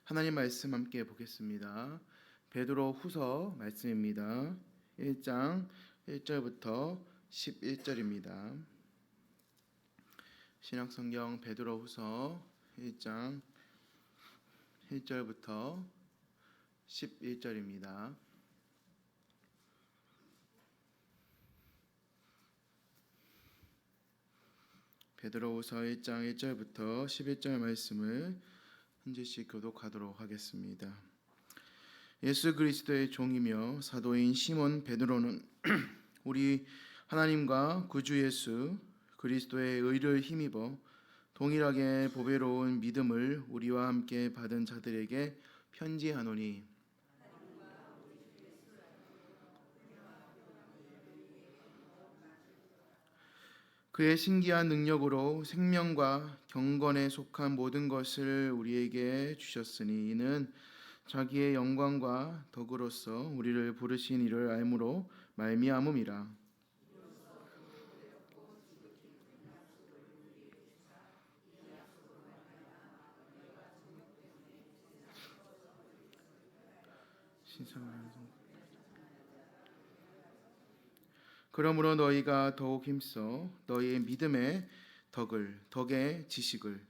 하나님 말씀 함께 보겠습니다. 베드로 후서 말씀입니다. 1장 1절부터 11절입니다. 신약성경 베드로 후서 1장 1절부터 11절입니다. 베드로후서 1장 1절부터 11절 말씀을 한 절씩 교독하도록 하겠습니다. 예수 그리스도의 종이며 사도인 시몬 베드로는 우리 하나님과 구주 예수 그리스도의 의를 힘입어 동일하게 보배로운 믿음을 우리와 함께 받은 자들에게 편지하노니, 그의 신기한 능력으로 생명과 경건에 속한 모든 것을 우리에게 주셨으니 이는 자기의 영광과 덕으로서 우리를 부르신 이를 알므로 말미암음이라. 그러므로 너희가 더욱 힘써 너희의 믿음의 덕의 지식을,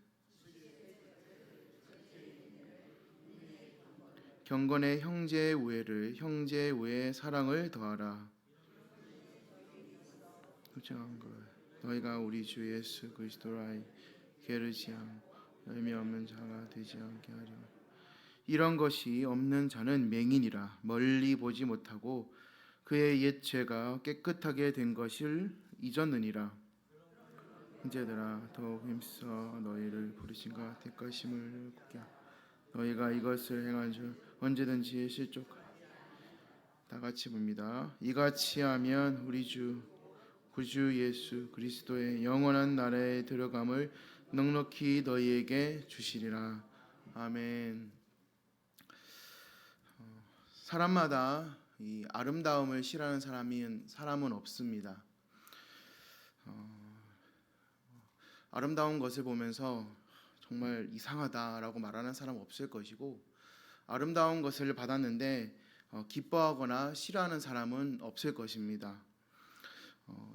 경건의 형제의 우애를, 형제의 우애의 사랑을 더하라. 결정한 것, 너희가 우리 주 예수 그리스도라 게으르지 않고 열매 없는 자가 되지 않게 하려. 이런 것이 없는 자는 맹인이라 멀리 보지 못하고 그의 옛 죄가 깨끗하게 된 것을 잊었느니라. 형제들아, 더욱 힘써 너희를 부르신가 택하심을 굳게 너희가 이것을 행한 줄 언제든지 실족하라. 다 같이 봅니다. 이같이 하면 우리 주 구주 예수 그리스도의 영원한 나라에 들어감을 넉넉히 너희에게 주시리라. 아멘. 사람마다 이 아름다움을 싫어하는 사람은 없습니다. 아름다운 것을 보면서 정말 이상하다라고 말하는 사람은 없을 것이고, 아름다운 것을 받았는데 기뻐하거나 싫어하는 사람은 없을 것입니다.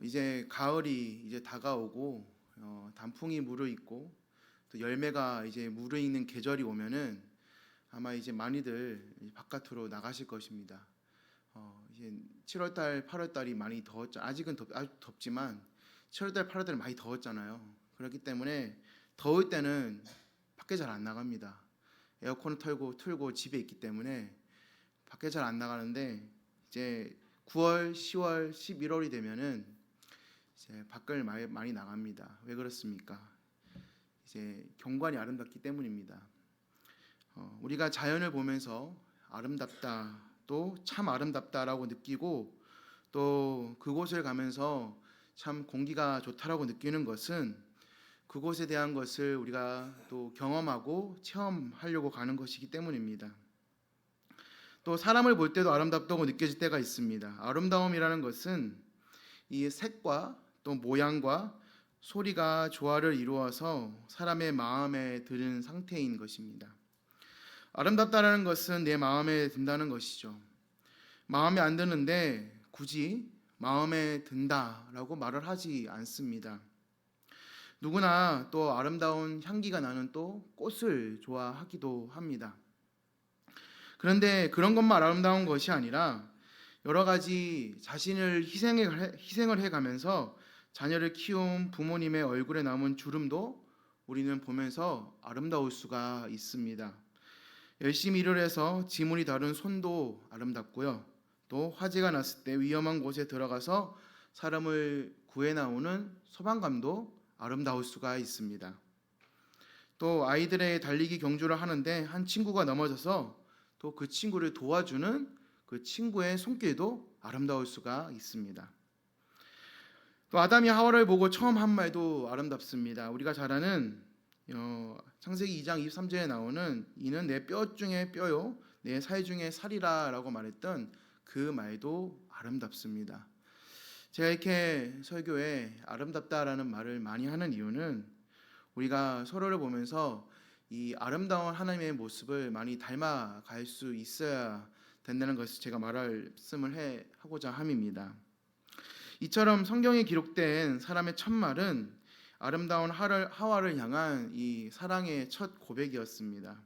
이제 가을이 이제 다가오고 단풍이 무르익고 또 열매가 이제 무르익는 계절이 오면은 아마 이제 많이들 바깥으로 나가실 것입니다. 이제 7월달, 8월달이 많이 더웠죠. 아직은 아주 덥지만 7월달, 8월달은 많이 더웠잖아요. 그렇기 때문에 더울 때는 밖에 잘 안 나갑니다. 에어컨을 틀고 집에 있기 때문에 밖에 잘 안 나가는데, 이제 9월, 10월, 11월이 되면은 이제 밖을 많이 나갑니다. 왜 그렇습니까? 이제 경관이 아름답기 때문입니다. 우리가 자연을 보면서 아름답다, 또 참 아름답다라고 느끼고, 또 그곳을 가면서 참 공기가 좋다라고 느끼는 것은 그곳에 대한 것을 우리가 또 경험하고 체험하려고 가는 것이기 때문입니다. 또 사람을 볼 때도 아름답다고 느껴질 때가 있습니다. 아름다움이라는 것은 이 색과 또 모양과 소리가 조화를 이루어서 사람의 마음에 드는 상태인 것입니다. 아름답다라는 것은 내 마음에 든다는 것이죠. 마음에 안 드는데 굳이 마음에 든다라고 말을 하지 않습니다. 누구나 또 아름다운 향기가 나는 또 꽃을 좋아하기도 합니다. 그런데 그런 것만 아름다운 것이 아니라 여러 가지 자신을 희생을 해가면서 자녀를 키운 부모님의 얼굴에 남은 주름도 우리는 보면서 아름다울 수가 있습니다. 열심히 일을 해서 지문이 다른 손도 아름답고요. 또 화재가 났을 때 위험한 곳에 들어가서 사람을 구해 나오는 소방관도 아름다울 수가 있습니다. 또 아이들의 달리기 경주를 하는데 한 친구가 넘어져서 또 그 친구를 도와주는 그 친구의 손길도 아름다울 수가 있습니다. 또 아담이 하와를 보고 처음 한 말도 아름답습니다. 우리가 잘 아는 창세기 2장 23절에 나오는 이는 내 뼈 중에 뼈요 내 살 중에 살이라 라고 말했던 그 말도 아름답습니다. 제가 이렇게 설교에 아름답다라는 말을 많이 하는 이유는 우리가 서로를 보면서 이 아름다운 하나님의 모습을 많이 닮아갈 수 있어야 된다는 것을 제가 말씀을 하고자 함입니다. 이처럼 성경에 기록된 사람의 첫말은 아름다운 하와를 향한 이 사랑의 첫 고백이었습니다.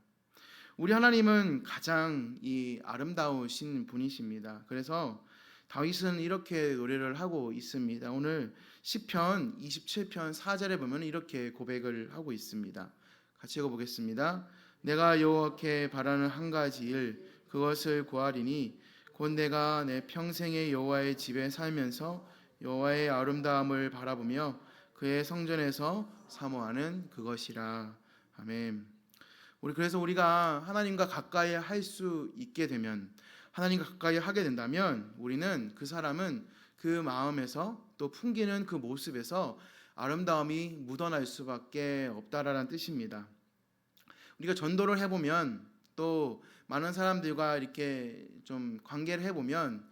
우리 하나님은 가장 이 아름다우신 분이십니다. 그래서 다윗은 이렇게 노래를 하고 있습니다. 오늘 시편 27편 4절에 보면 이렇게 고백을 하고 있습니다. 같이 읽어보겠습니다. 내가 여호와께 바라는 한 가지 일 그것을 구하리니 곧 내가 내 평생의 여호와의 집에 살면서 여호와의 아름다움을 바라보며 그의 성전에서 사모하는 그것이라. 아멘. 그래서 우리가 하나님과 가까이 할 수 있게 되면, 하나님과 가까이 하게 된다면 우리는 그 사람은 그 마음에서 또 풍기는 그 모습에서 아름다움이 묻어날 수밖에 없다라는 뜻입니다. 우리가 전도를 해보면 또 많은 사람들과 이렇게 좀 관계를 해보면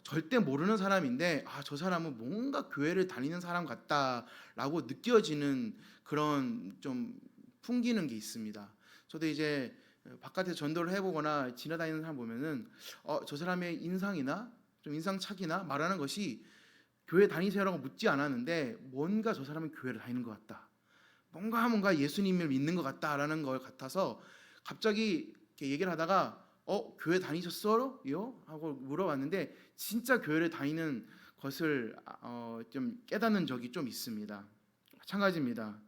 절대 모르는 사람인데 저 사람은 뭔가 교회를 다니는 사람 같다라고 느껴지는 그런 좀 풍기는 게 있습니다. 저도 이제 바깥에 전도를 해보거나 지나다니는 사람 보면은 저 사람의 인상이나 좀 인상착의나 말하는 것이 교회 다니세요라고 묻지 않았는데 뭔가 저 사람은 교회를 다니는 것 같다, 뭔가 예수님을 믿는 것 같다라는 걸 같아서 갑자기 이렇게 얘기를 하다가 교회 다니셨어요? 하고 물어봤는데 진짜 교회를 다니는 것을 좀 깨닫는 적이 좀 있습니다. 마찬가지입니다.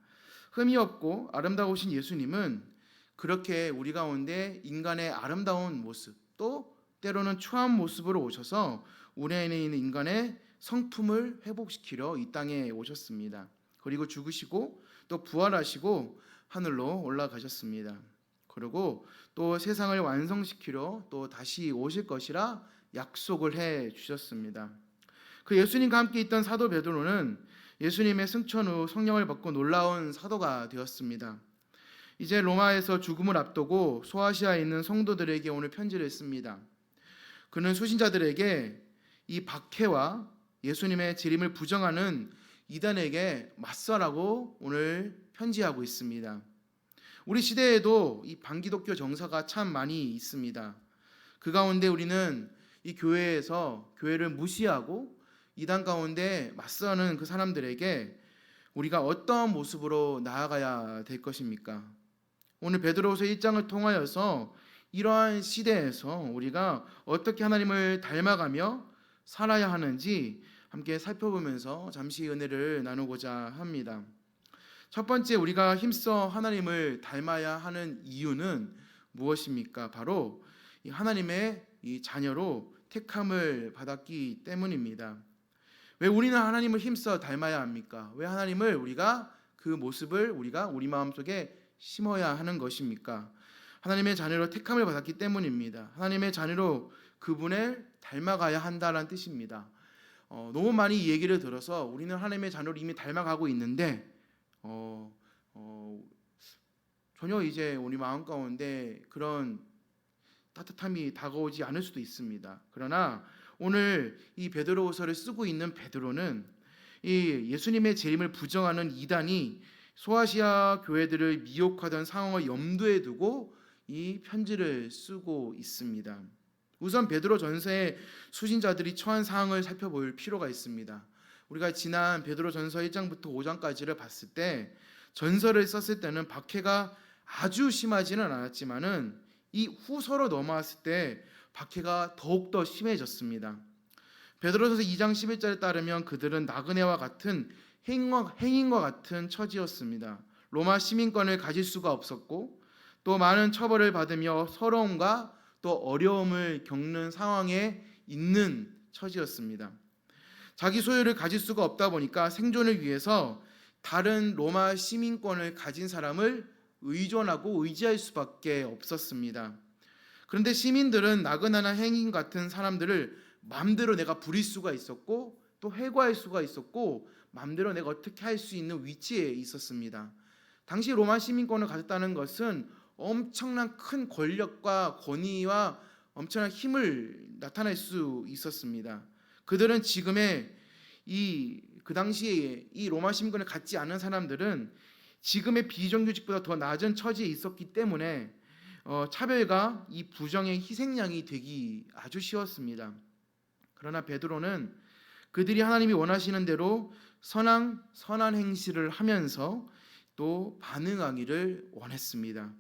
흠이 없고 아름다우신 예수님은 그렇게 우리 가운데 인간의 아름다운 모습, 또 때로는 추한 모습으로 오셔서 우리 안에 있는 인간의 성품을 회복시키려 이 땅에 오셨습니다. 그리고 죽으시고 또 부활하시고 하늘로 올라가셨습니다. 그리고 또 세상을 완성시키려 또 다시 오실 것이라 약속을 해 주셨습니다. 그 예수님과 함께 있던 사도 베드로는 예수님의 승천 후 성령을 받고 놀라운 사도가 되었습니다. 이제 로마에서 죽음을 앞두고 소아시아에 있는 성도들에게 오늘 편지를 씁니다. 그는 수신자들에게 이 박해와 예수님의 재림을 부정하는 이단에게 맞서라고 오늘 편지하고 있습니다. 우리 시대에도 이 반기독교 정서가 참 많이 있습니다. 그 가운데 우리는 이 교회에서 교회를 무시하고 이단 가운데 맞서는 그 사람들에게 우리가 어떤 모습으로 나아가야 될 것입니까? 오늘 베드로후서 1장을 통하여서 이러한 시대에서 우리가 어떻게 하나님을 닮아가며 살아야 하는지 함께 살펴보면서 잠시 은혜를 나누고자 합니다. 첫 번째, 우리가 힘써 하나님을 닮아야 하는 이유는 무엇입니까? 바로 하나님의 이 자녀로 택함을 받았기 때문입니다. 왜 우리는 하나님을 힘써 닮아야 합니까? 왜 하나님을 우리가 그 모습을 우리가 우리 마음속에 심어야 하는 것입니까? 하나님의 자녀로 택함을 받았기 때문입니다. 하나님의 자녀로 그분을 닮아가야 한다는 뜻입니다. 너무 많이 이 얘기를 들어서 우리는 하나님의 자녀로 이미 닮아가고 있는데 전혀 이제 우리 마음 가운데 그런 따뜻함이 다가오지 않을 수도 있습니다. 그러나 오늘 이 베드로후서를 쓰고 있는 베드로는 이 예수님의 재림을 부정하는 이단이 소아시아 교회들을 미혹하던 상황을 염두에 두고 이 편지를 쓰고 있습니다. 우선 베드로 전서의 수신자들이 처한 상황을 살펴볼 필요가 있습니다. 우리가 지난 베드로 전서 1장부터 5장까지를 봤을 때 전서를 썼을 때는 박해가 아주 심하지는 않았지만은 이 후서로 넘어왔을 때 박해가 더욱더 심해졌습니다. 베드로전서 2장 11절에 따르면 그들은 나그네와 같은 행인과 같은 처지였습니다. 로마 시민권을 가질 수가 없었고 또 많은 처벌을 받으며 서러움과 또 어려움을 겪는 상황에 있는 처지였습니다. 자기 소유를 가질 수가 없다 보니까 생존을 위해서 다른 로마 시민권을 가진 사람을 의존하고 의지할 수밖에 없었습니다. 그런데 시민들은 나그네나 행인 같은 사람들을 마음대로 내가 부릴 수가 있었고 또 해고할 수가 있었고 마음대로 내가 어떻게 할 수 있는 위치에 있었습니다. 당시 로마 시민권을 가졌다는 것은 엄청난 큰 권력과 권위와 엄청난 힘을 나타낼 수 있었습니다. 그들은 지금의 그 당시에 이 로마 시민권을 갖지 않은 사람들은 지금의 비정규직보다 더 낮은 처지에 있었기 때문에 차별과 이 부정의 희생양이 되기 아주 쉬웠습니다. 그러나 베드로는 그들이 하나님이 원하시는 대로 선한 행실을 하면서 또 반응하기를 원했습니다.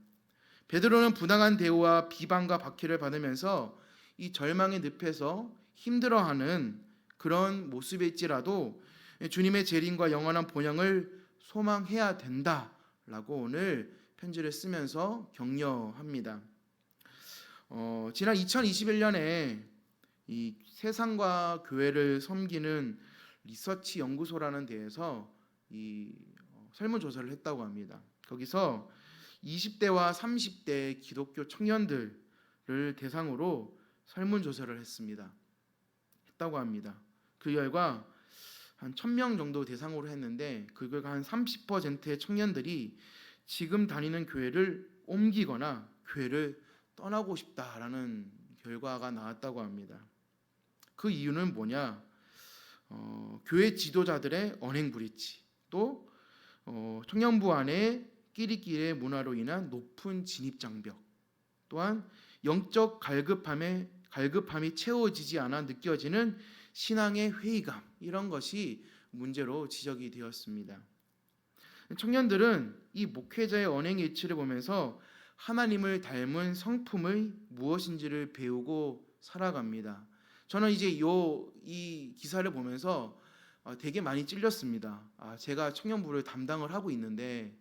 베드로는 부당한 대우와 비방과 박해를 받으면서 이 절망의 늪에서 힘들어하는 그런 모습일지라도 주님의 재림과 영원한 본향을 소망해야 된다라고 오늘 편지를 쓰면서 격려합니다. 지난 2021년에 이 세상과 교회를 섬기는 리서치 연구소라는 데에서 이 설문조사를 했다고 합니다. 거기서 20대와 30대 기독교 청년들을 대상으로 설문조사를 했다고 합니다. 그 결과 한 1000명 정도 대상으로 했는데 그 결과 한 30%의 청년들이 지금 다니는 교회를 옮기거나 교회를 떠나고 싶다라는 결과가 나왔다고 합니다. 그 이유는 뭐냐? 교회 지도자들의 언행불일치, 또 청년부 안에 끼리끼리의 문화로 인한 높은 진입장벽, 또한 영적 갈급함이 채워지지 않아 느껴지는 신앙의 회의감, 이런 것이 문제로 지적이 되었습니다. 청년들은 이 목회자의 언행일치를 보면서 하나님을 닮은 성품의 무엇인지를 배우고 살아갑니다. 저는 이제 이 기사를 보면서 되게 많이 찔렸습니다. 제가 청년부를 담당을 하고 있는데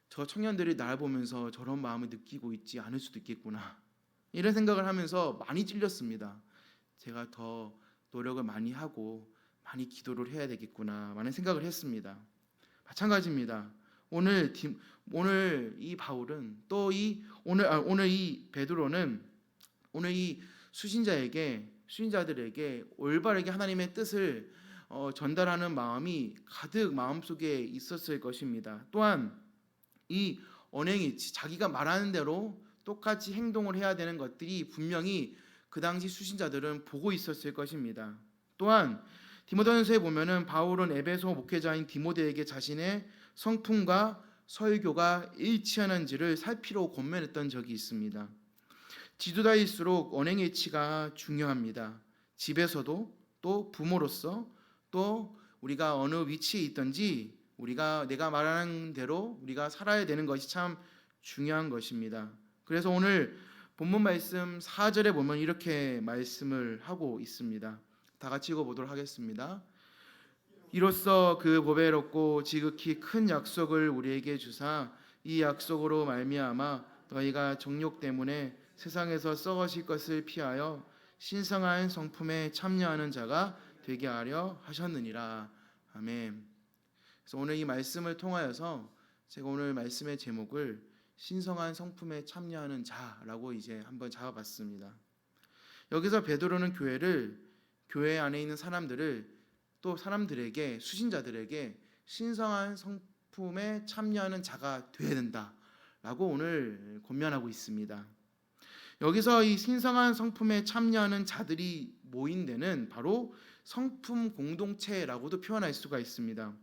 저 청년들이 날 보면서 저런 마음을 느끼고 있지 않을 수도 있겠구나, 이런 생각을 하면서 많이 찔렸습니다. 제가 더 노력을 많이 하고 많이 기도를 해야 되겠구나 라는 생각을 했습니다. 마찬가지입니다. 오늘 이 바울은 또 오늘 이 베드로는 오늘 이 수신자들에게 올바르게 하나님의 뜻을 전달하는 마음이 가득 마음속에 있었을 것입니다. 또한 이 언행일치, 자기가 말하는 대로 똑같이 행동을 해야 되는 것들이 분명히 그 당시 수신자들은 보고 있었을 것입니다. 또한 디모데전서에 보면은 바울은 에베소 목회자인 디모데에게 자신의 성품과 설교가 일치하는지를 살피러 권면했던 적이 있습니다. 지도자일수록 언행일치가 중요합니다. 집에서도, 또 부모로서, 또 우리가 어느 위치에 있든지 내가 말하는 대로 우리가 살아야 되는 것이 참 중요한 것입니다. 그래서 오늘 본문 말씀 4절에 보면 이렇게 말씀을 하고 있습니다. 다 같이 읽어보도록 하겠습니다. 이로써 그 보배롭고 지극히 큰 약속을 우리에게 주사 이 약속으로 말미암아 너희가 정욕 때문에 세상에서 썩어질 것을 피하여 신성한 성품에 참여하는 자가 되게 하려 하셨느니라. 아멘. 그래서 오늘 이 말씀을 통하여서 제가 오늘 말씀의 제목을 신성한 성품에 참여하는 자라고 이제 한번 잡아봤습니다. 여기서 베드로는 교회 안에 있는 사람들에게 수신자들에게 신성한 성품에 참여하는 자가 되어야 된다라고 오늘 권면하고 있습니다. 여기서 이 신성한 성품에 참여하는 자들이 모인 데는 바로 성품 공동체라고도 표현할 수가 있습니다.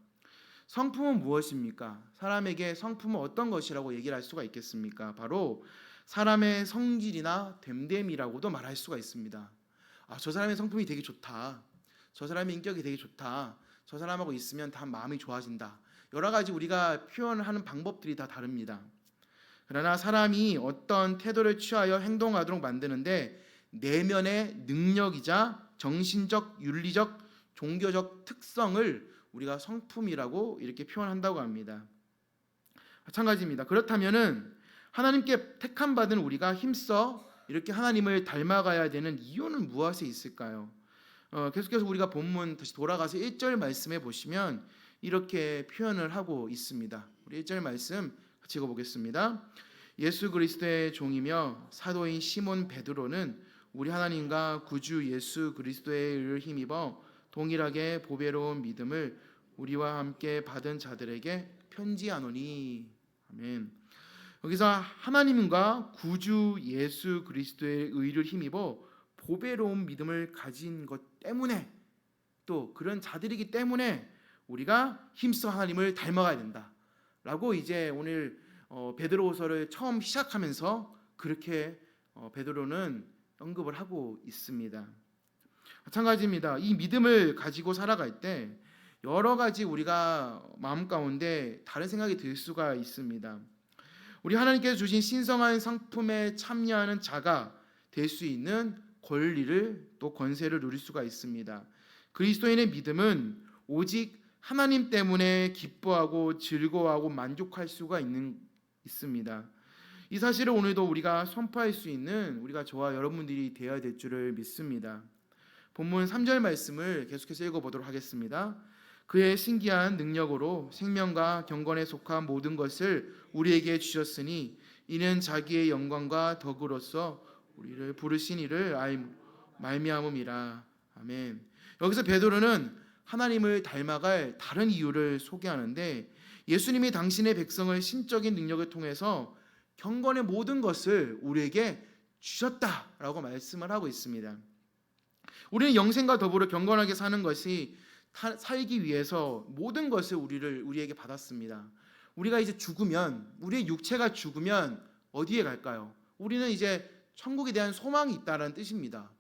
성품은 무엇입니까? 사람에게 성품은 어떤 것이라고 얘기를 할 수가 있겠습니까? 바로 사람의 성질이나 됨됨이라고도 말할 수가 있습니다. 저 사람의 성품이 되게 좋다, 저 사람의 인격이 되게 좋다, 저 사람하고 있으면 다 마음이 좋아진다, 여러 가지 우리가 표현하는 방법들이 다 다릅니다. 그러나 사람이 어떤 태도를 취하여 행동하도록 만드는데 내면의 능력이자 정신적, 윤리적, 종교적 특성을 우리가 성품이라고 이렇게 표현한다고 합니다. 마찬가지입니다. 그렇다면은 하나님께 택함 받은 우리가 힘써 이렇게 하나님을 닮아가야 되는 이유는 무엇에 있을까요? 계속해서 우리가 본문 다시 돌아가서 1절 말씀에 보시면 이렇게 표현을 하고 있습니다. 우리 1절 말씀 같이 읽어보겠습니다. 예수 그리스도의 종이며 사도인 시몬 베드로는 우리 하나님과 구주 예수 그리스도의 의를 힘입어 동일하게 보배로운 믿음을 우리와 함께 받은 자들에게 편지하노니. 아멘. 여기서 하나님과 구주 예수 그리스도의 의를 힘입어 보배로운 믿음을 가진 것 때문에, 또 그런 자들이기 때문에 우리가 힘써 하나님을 닮아가야 된다 라고 이제 오늘 베드로후서를 처음 시작하면서 그렇게 베드로는 언급을 하고 있습니다. 마찬가지입니다. 이 믿음을 가지고 살아갈 때 여러 가지 우리가 마음 가운데 다른 생각이 들 수가 있습니다. 우리 하나님께서 주신 신성한 성품에 참여하는 자가 될 수 있는 권리를 또 권세를 누릴 수가 있습니다. 그리스도인의 믿음은 오직 하나님 때문에 기뻐하고 즐거워하고 만족할 수가 있습니다. 이 사실을 오늘도 우리가 선포할 수 있는 우리가 저와 여러분들이 되어야 될 줄을 믿습니다. 본문 3절 말씀을 계속해서 읽어보도록 하겠습니다. 그의 신기한 능력으로 생명과 경건에 속한 모든 것을 우리에게 주셨으니 이는 자기의 영광과 덕으로서 우리를 부르신 이를 말미암음이라. 아멘. 여기서 베드로는 하나님을 닮아갈 다른 이유를 소개하는데 예수님이 당신의 백성을 신적인 능력을 통해서 경건의 모든 것을 우리에게 주셨다라고 말씀을 하고 있습니다. 우리는 영생과 더불어 경건하게 사는 것이 살기 위해서 모든 것을 우리에게 받았습니다. 우리가 이제 죽으면 우리의 육체가 죽으면 어디에 갈까요? 우리는 이제 천국에 대한 소망이 있다는 뜻입니다.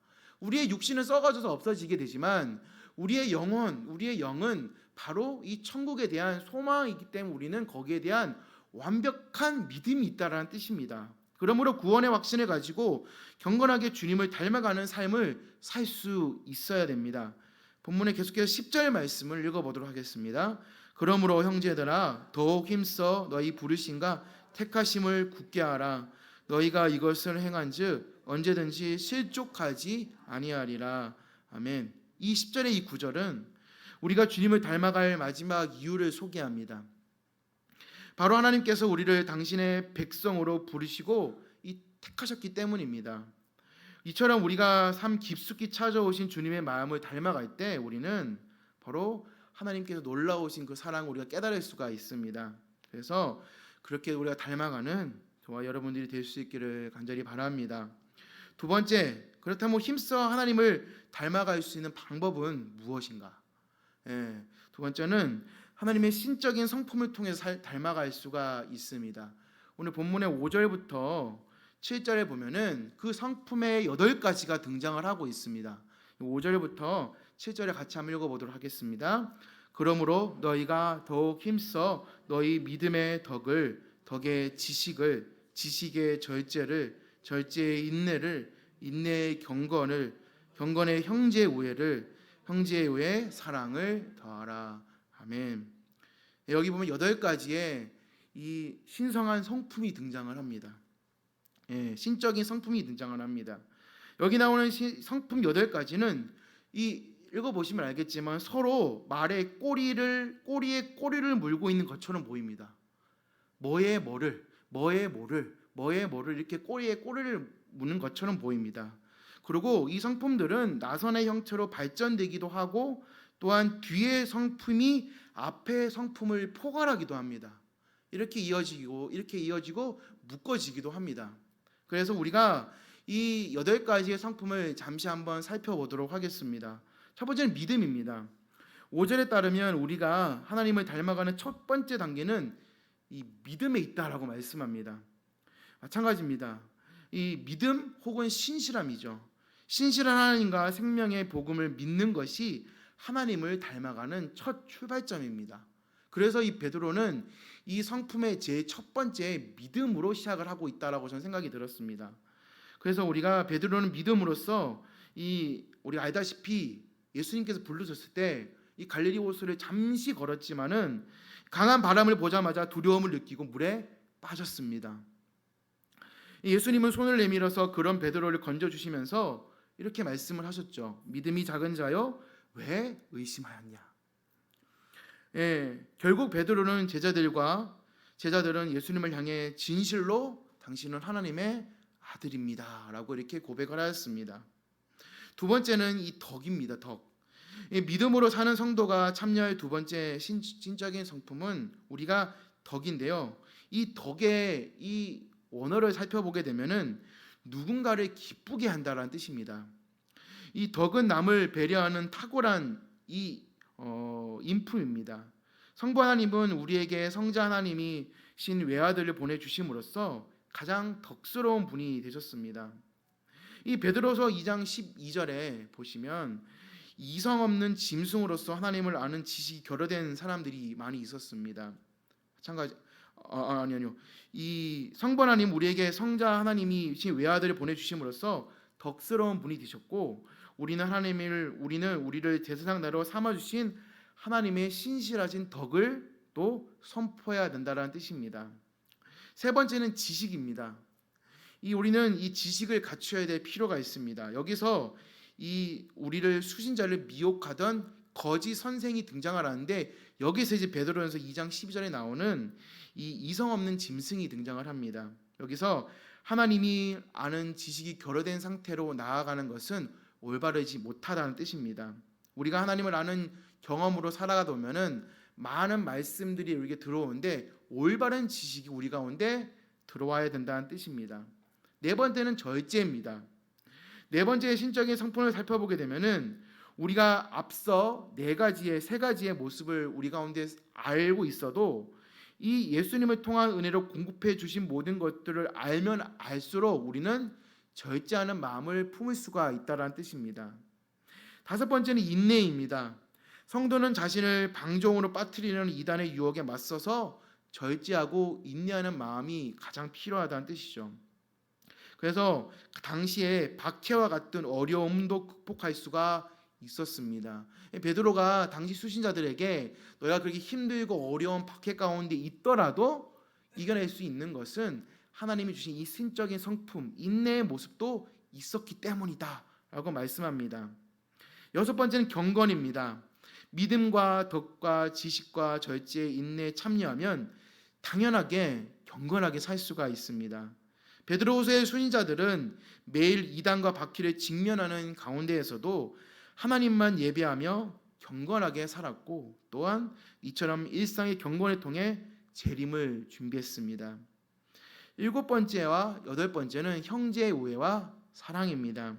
우리의 육신은 썩어져서 없어지게 되지만 우리의 영은 바로 이 천국에 대한 소망이기 때문에 우리는 거기에 대한 완벽한 믿음이 있다는 뜻입니다. 그러므로 구원의 확신을 가지고 경건하게 주님을 닮아가는 삶을 살 수 있어야 됩니다. 본문에 계속해서 10절 말씀을 읽어보도록 하겠습니다. 그러므로 형제들아 더욱 힘써 너희 부르심과 택하심을 굳게 하라. 너희가 이것을 행한즉 언제든지 실족하지 아니하리라. 아멘. 이 10절의 이 구절은 우리가 주님을 닮아갈 마지막 이유를 소개합니다. 바로 하나님께서 우리를 당신의 백성으로 부르시고 택하셨기 때문입니다. 이처럼 우리가 삶 깊숙이 찾아오신 주님의 마음을 닮아갈 때 우리는 바로 하나님께서 놀라우신 그 사랑을 우리가 깨달을 수가 있습니다. 그래서 그렇게 우리가 닮아가는 저와 여러분들이 될 수 있기를 간절히 바랍니다. 두 번째, 그렇다면 힘써 하나님을 닮아갈 수 있는 방법은 무엇인가? 두 번째는 하나님의 신적인 성품을 통해서 닮아갈 수가 있습니다. 오늘 본문의 5절부터 7절에 보면은 그 성품의 8가지가 등장을 하고 있습니다. 5절부터 7절에 같이 한번 읽어보도록 하겠습니다. 그러므로 너희가 더욱 힘써 너희 믿음의 덕의 지식의 절제를, 절제의 인내를, 인내의 경건의 형제의 우애에 사랑을 더하라. 아멘. 여기 보면 8가지의 이 신성한 성품이 등장을 합니다. 신적인 성품이 등장을 합니다. 여기 나오는 성품 8가지는 읽어보시면 알겠지만 서로 말에 꼬리에 꼬리를 물고 있는 것처럼 보입니다. 뭐에 뭐를 이렇게 꼬리에 꼬리를 무는 것처럼 보입니다. 그리고 이 성품들은 나선의 형태로 발전되기도 하고 또한 뒤의 성품이 앞의 성품을 포괄하기도 합니다. 이렇게 이어지고 묶어지기도 합니다. 그래서 우리가 이 8가지의 성품을 잠시 한번 살펴보도록 하겠습니다. 첫 번째는 믿음입니다. 5절에 따르면 우리가 하나님을 닮아가는 첫 번째 단계는 이 믿음에 있다라고 말씀합니다. 마찬가지입니다. 이 믿음 혹은 신실함이죠. 신실한 하나님과 생명의 복음을 믿는 것이 하나님을 닮아가는 첫 출발점입니다. 그래서 이 베드로는 이 성품의 제 첫 번째 믿음으로 시작을 하고 있다라고 저는 생각이 들었습니다. 그래서 우리가 베드로는 믿음으로써 우리가 알다시피 예수님께서 부르셨을 때 이 갈릴리 호수를 잠시 걸었지만은 강한 바람을 보자마자 두려움을 느끼고 물에 빠졌습니다. 예수님은 손을 내밀어서 그런 베드로를 건져 주시면서 이렇게 말씀을 하셨죠. 믿음이 작은 자여 왜 의심하였냐? 결국 베드로는 제자들은 예수님을 향해 진실로 당신은 하나님의 아들입니다 라고 이렇게 고백을 하였습니다. 두 번째는 이 덕입니다. 덕. 이 믿음으로 사는 성도가 참여할 두 번째 신적인 성품은 우리가 덕인데요. 이 덕의 이 원어를 살펴보게 되면은 누군가를 기쁘게 한다라는 뜻입니다. 이 덕은 남을 배려하는 탁월한 인품입니다. 성부 하나님은 우리에게 성자 하나님이 신 외아들을 보내주심으로써 가장 덕스러운 분이 되셨습니다. 이 베드로서 2장 12절에 보시면 이성 없는 짐승으로서 하나님을 아는 지식이 결여된 사람들이 많이 있었습니다. 마찬가지 아니요. 이 성부 하나님 우리에게 성자 하나님이 신 외아들을 보내주심으로써 덕스러운 분이 되셨고 우리는 우리를 제사장 나라로 삼아 주신 하나님의 신실하신 덕을 또 선포해야 된다라는 뜻입니다. 세 번째는 지식입니다. 우리는 이 지식을 갖춰야 될 필요가 있습니다. 여기서 우리를 수신자를 미혹하던 거짓 선생이 등장하는데 여기서 이제 베드로전서 2장 12절에 나오는 이 이성 없는 짐승이 등장을 합니다. 여기서 하나님이 아는 지식이 결여된 상태로 나아가는 것은 올바르지 못하다는 뜻입니다. 우리가 하나님을 아는 경험으로 살아가다 보면은 많은 말씀들이 우리에게 들어오는데 올바른 지식이 우리 가운데 들어와야 된다는 뜻입니다. 네 번째는 절제입니다. 네 번째 신적인 성품을 살펴보게 되면은 우리가 앞서 세 가지의 모습을 우리 가운데 알고 있어도 이 예수님을 통한 은혜로 공급해 주신 모든 것들을 알면 알수록 우리는 절제하는 마음을 품을 수가 있다는 뜻입니다. 다섯 번째는 인내입니다. 성도는 자신을 방종으로 빠뜨리는 이단의 유혹에 맞서서 절제하고 인내하는 마음이 가장 필요하다는 뜻이죠. 그래서 당시에 박해와 같은 어려움도 극복할 수가 있었습니다. 베드로가 당시 수신자들에게 너희가 그렇게 힘들고 어려운 박해 가운데 있더라도 이겨낼 수 있는 것은 하나님이 주신 이 신적인 성품, 인내의 모습도 있었기 때문이다 라고 말씀합니다. 여섯 번째는 경건입니다. 믿음과 덕과 지식과 절제, 인내에 참여하면 당연하게 경건하게 살 수가 있습니다. 베드로후서의 순인자들은 매일 이단과 박해를 직면하는 가운데에서도 하나님만 예배하며 경건하게 살았고 또한 이처럼 일상의 경건을 통해 재림을 준비했습니다. 일곱 번째와 여덟 번째는 형제의 우애와 사랑입니다.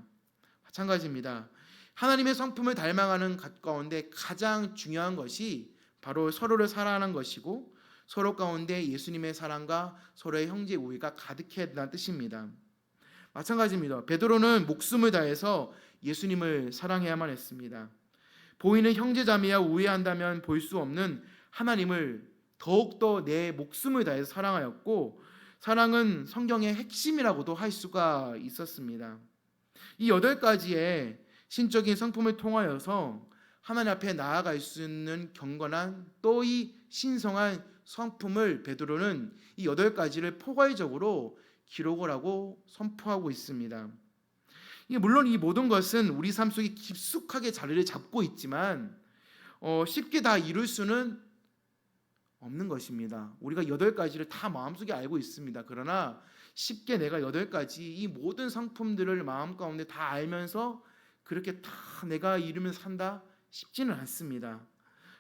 마찬가지입니다. 하나님의 성품을 닮아가는 것 가운데 가장 중요한 것이 바로 서로를 사랑하는 것이고 서로 가운데 예수님의 사랑과 서로의 형제 우애가 가득해야 된다는 뜻입니다. 마찬가지입니다. 베드로는 목숨을 다해서 예수님을 사랑해야만 했습니다. 보이는 형제자매와 우애한다면 볼 수 없는 하나님을 더욱더 내 목숨을 다해서 사랑하였고 사랑은 성경의 핵심이라고도 할 수가 있었습니다. 이 8가지의 신적인 성품을 통하여서 하나님 앞에 나아갈 수 있는 경건한 또 이 신성한 성품을 베드로는 이 8가지를 포괄적으로 기록을 하고 선포하고 있습니다. 물론 이 모든 것은 우리 삶 속에 깊숙하게 자리를 잡고 있지만 쉽게 다 이룰 수는 없는 것입니다. 우리가 8가지를 다 마음속에 알고 있습니다. 그러나 쉽게 내가 8가지 이 모든 성품들을 마음 가운데 다 알면서 그렇게 다 내가 이루면서 산다 쉽지는 않습니다.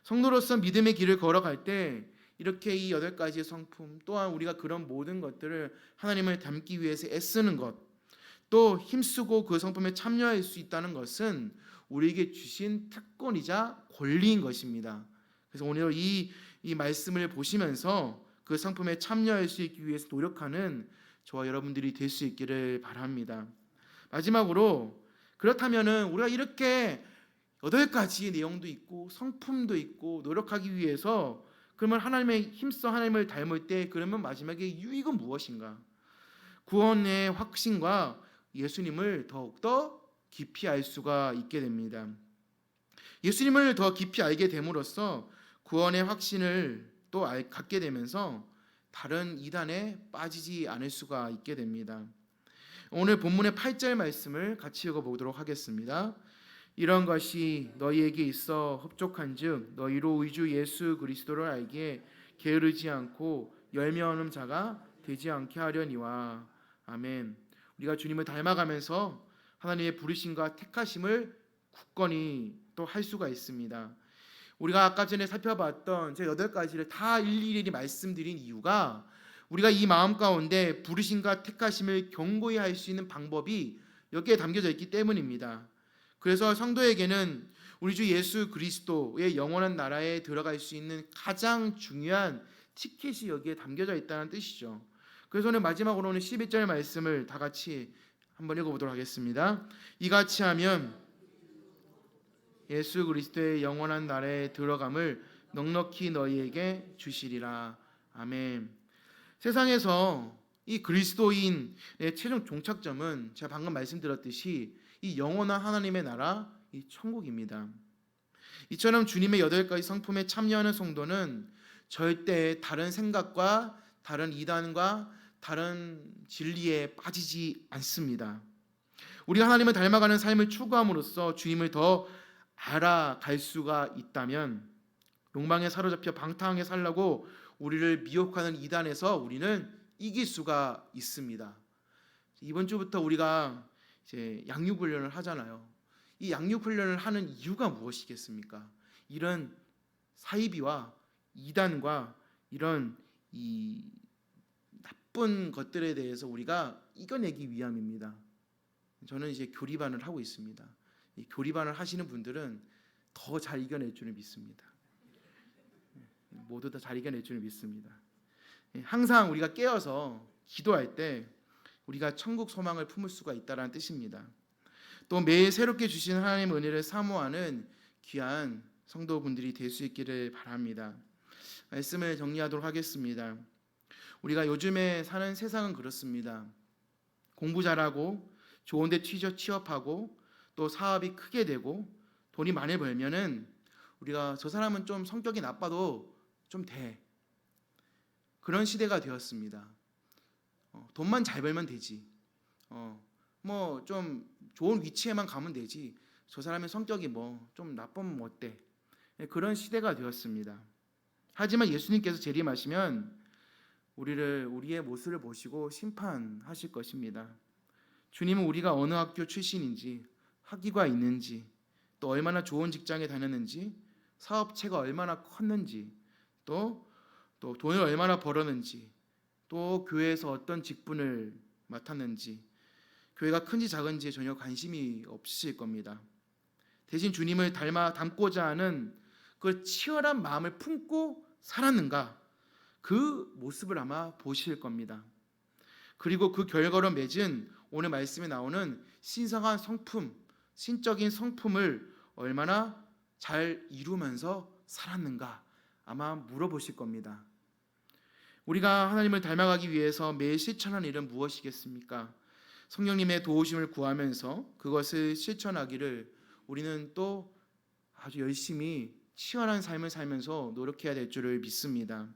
성도로서 믿음의 길을 걸어갈 때 이렇게 이 8가지의 성품 또한 우리가 그런 모든 것들을 하나님을 닮기 위해서 애쓰는 것 또 힘쓰고 그 성품에 참여할 수 있다는 것은 우리에게 주신 특권이자 권리인 것입니다. 그래서 오늘 이 말씀을 보시면서 그 성품에 참여할 수 있기 위해서 노력하는 저와 여러분들이 될 수 있기를 바랍니다. 마지막으로 그렇다면은 우리가 이렇게 8가지의 내용도 있고 성품도 있고 노력하기 위해서 그러면 하나님의 힘써 하나님을 닮을 때 그러면 마지막에 유익은 무엇인가? 구원의 확신과 예수님을 더욱더 깊이 알 수가 있게 됩니다. 예수님을 더 깊이 알게 됨으로써 구원의 확신을 또 갖게 되면서 다른 이단에 빠지지 않을 수가 있게 됩니다. 오늘 본문의 8절 말씀을 같이 읽어보도록 하겠습니다. 이런 것이 너희에게 있어 흡족한즉 너희로 우리 주 예수 그리스도를 알기에 게으르지 않고 열매 없는 자가 되지 않게 하려니와. 아멘. 우리가 주님을 닮아가면서 하나님의 부르심과 택하심을 굳건히 또 할 수가 있습니다. 우리가 아까 전에 살펴봤던 제 8가지를 다 일일이 말씀드린 이유가 우리가 이 마음 가운데 부르심과 택하심을 견고히 할 수 있는 방법이 여기에 담겨져 있기 때문입니다. 그래서 성도에게는 우리 주 예수 그리스도의 영원한 나라에 들어갈 수 있는 가장 중요한 티켓이 여기에 담겨져 있다는 뜻이죠. 그래서 오늘 마지막으로는 11절 말씀을 다 같이 한번 읽어보도록 하겠습니다. 이같이 하면 예수 그리스도의 영원한 나라에 들어감을 넉넉히 너희에게 주시리라. 아멘. 세상에서 이 그리스도인의 최종 종착점은 제가 방금 말씀드렸듯이 이 영원한 하나님의 나라, 이 천국입니다. 이처럼 주님의 8가지 성품에 참여하는 성도는 절대 다른 생각과 다른 이단과 다른 진리에 빠지지 않습니다. 우리가 하나님을 닮아가는 삶을 추구함으로써 주님을 더 알아갈 수가 있다면 욕망에 사로잡혀 방탕하게 살라고 우리를 미혹하는 이단에서 우리는 이길 수가 있습니다. 이번 주부터 우리가 이제 양육 훈련을 하잖아요. 이 양육 훈련을 하는 이유가 무엇이겠습니까? 이런 사이비와 이단과 이런 이 나쁜 것들에 대해서 우리가 이겨내기 위함입니다. 저는 이제 교리반을 하고 있습니다. 이 교리반을 하시는 분들은 더 잘 이겨낼 줄 믿습니다. 모두 다 잘 이겨낼 줄 믿습니다. 항상 우리가 깨어서 기도할 때 우리가 천국 소망을 품을 수가 있다는 뜻입니다. 또 매일 새롭게 주신 하나님의 은혜를 사모하는 귀한 성도분들이 될 수 있기를 바랍니다. 말씀을 정리하도록 하겠습니다. 우리가 요즘에 사는 세상은 그렇습니다. 공부 잘하고 좋은 데 취업하고 또 사업이 크게 되고 돈이 많이 벌면은 우리가 저 사람은 좀 성격이 나빠도 좀 돼. 그런 시대가 되었습니다. 돈만 잘 벌면 되지. 뭐 좀 좋은 위치에만 가면 되지. 저 사람의 성격이 뭐 좀 나쁘면 뭐 어때? 그런 시대가 되었습니다. 하지만 예수님께서 재림하시면 우리의 모습을 보시고 심판하실 것입니다. 주님은 우리가 어느 학교 출신인지, 학위가 있는지, 또 얼마나 좋은 직장에 다녔는지, 사업체가 얼마나 컸는지, 또 돈을 얼마나 벌었는지, 또 교회에서 어떤 직분을 맡았는지, 교회가 큰지 작은지에 전혀 관심이 없으실 겁니다. 대신 주님을 닮고자 하는 그 치열한 마음을 품고 살았는가, 그 모습을 아마 보실 겁니다. 그리고 그 결과로 맺은 오늘 말씀에 나오는 신성한 성품, 신적인 성품을 얼마나 잘 이루면서 살았는가 아마 물어보실 겁니다. 우리가 하나님을 닮아가기 위해서 매일 실천하는 일은 무엇이겠습니까? 성령님의 도우심을 구하면서 그것을 실천하기를 우리는 또 아주 열심히 치열한 삶을 살면서 노력해야 될 줄을 믿습니다.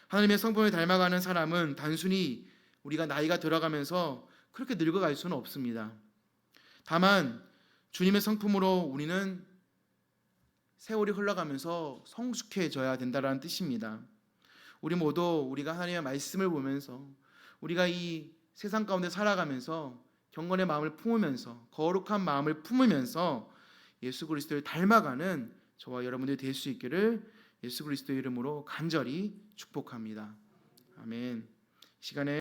하나님의 성품을 닮아가는 사람은 단순히 우리가 나이가 들어가면서 그렇게 늙어갈 수는 없습니다. 다만 주님의 성품으로 우리는 세월이 흘러가면서 성숙해져야 된다는 뜻입니다. 우리 모두 우리가 하나님의 말씀을 보면서 우리가 이 세상 가운데 살아가면서 경건의 마음을 품으면서 거룩한 마음을 품으면서 예수 그리스도를 닮아가는 저와 여러분들이 될 수 있기를 예수 그리스도의 이름으로 간절히 축복합니다. 아멘. 시간에